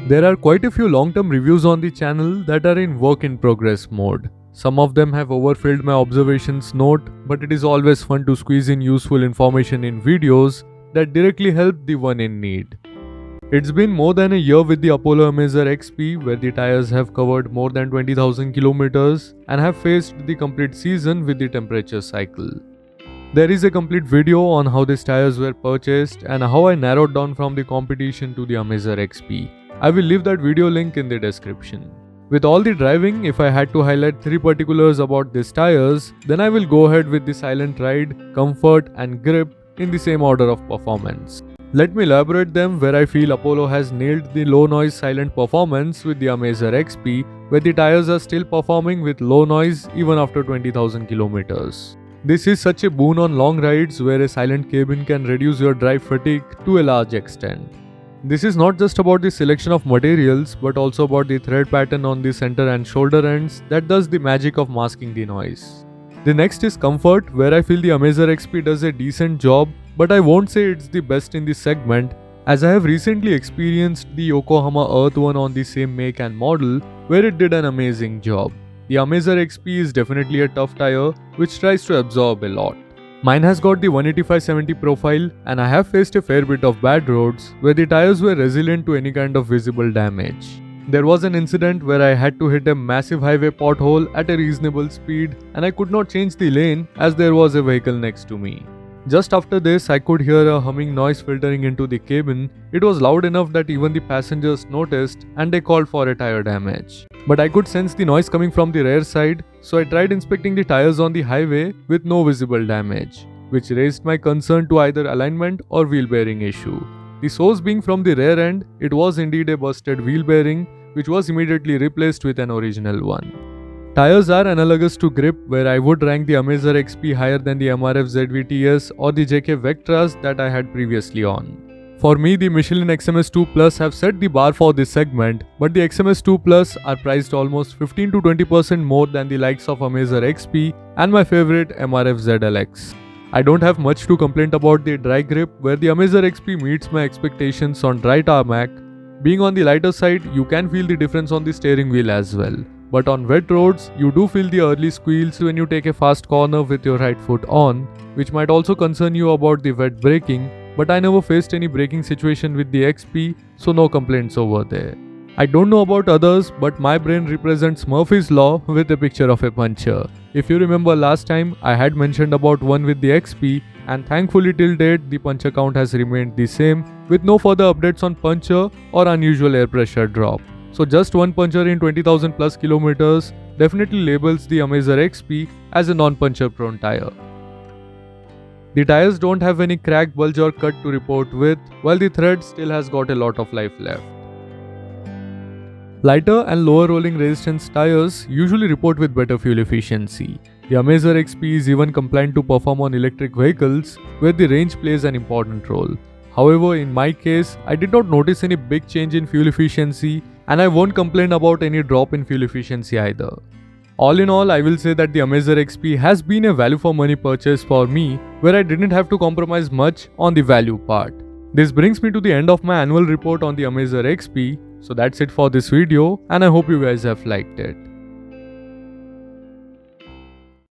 There are quite a few long-term reviews on the channel that are in work in progress mode. Some of them have overfilled my observations note, but it is always fun to squeeze in useful information in videos that directly help the one in need. It's been more than a year with the Apollo Amazer XP, where the tires have covered more than 20,000 kilometers and have faced the complete season with the temperature cycle. There is a complete video on how these tires were purchased and how I narrowed down from the competition to the Amazer XP. I will leave that video link in the description. With all the driving, if I had to highlight 3 particulars about these tires, then I will go ahead with the silent ride, comfort and grip in the same order of performance. Let me elaborate them where I feel Apollo has nailed the low noise silent performance with the Amazer XP, where the tires are still performing with low noise even after 20,000 kilometers. This is such a boon on long rides where a silent cabin can reduce your drive fatigue to a large extent. This is not just about the selection of materials, but also about the thread pattern on the center and shoulder ends that does the magic of masking the noise. The next is comfort, where I feel the Amazer XP does a decent job, but I won't say it's the best in this segment, as I have recently experienced the Yokohama Earth one on the same make and model, where it did an amazing job. The Amazer XP is definitely a tough tire, which tries to absorb a lot. Mine has got the 185/70 profile, and I have faced a fair bit of bad roads where the tires were resilient to any kind of visible damage. There was an incident where I had to hit a massive highway pothole at a reasonable speed and I could not change the lane as there was a vehicle next to me. Just after this, I could hear a humming noise filtering into the cabin. It was loud enough that even the passengers noticed and they called for a tire damage. But I could sense the noise coming from the rear side, so I tried inspecting the tires on the highway with no visible damage, which raised my concern to either alignment or wheel bearing issue. The source being from the rear end, it was indeed a busted wheel bearing, which was immediately replaced with an original one. Tires are analogous to grip, where I would rank the Amazer XP higher than the MRF ZVTS or the JK Vectras that I had previously on. For me, the Michelin XM2 Plus have set the bar for this segment, but the XM2 Plus are priced almost 15 to 20% more than the likes of Amazer XP and my favorite MRF ZLX. I don't have much to complain about the dry grip, where the Amazer XP meets my expectations on dry tarmac. Being on the lighter side, you can feel the difference on the steering wheel as well. But on wet roads, you do feel the early squeals when you take a fast corner with your right foot on, which might also concern you about the wet braking, but I never faced any braking situation with the XP, so no complaints over there. I don't know about others, but my brain represents Murphy's Law with a picture of a puncture. If you remember last time, I had mentioned about one with the XP, and thankfully till date the puncture count has remained the same, with no further updates on puncture or unusual air pressure drop. So just one puncture in 20,000 plus kilometers definitely labels the Amazer XP as a non-puncture prone tire. The tires don't have any crack, bulge or cut to report with, while the thread still has got a lot of life left. Lighter and lower rolling resistance tires usually report with better fuel efficiency. The Amazer XP is even compliant to perform on electric vehicles, where the range plays an important role. However, in my case, I did not notice any big change in fuel efficiency, and I won't complain about any drop in fuel efficiency either. All in all, I will say that the Amazer XP has been a value for money purchase for me, where I didn't have to compromise much on the value part. This brings me to the end of my annual report on the Amazer XP. So that's it for this video, and I hope you guys have liked it.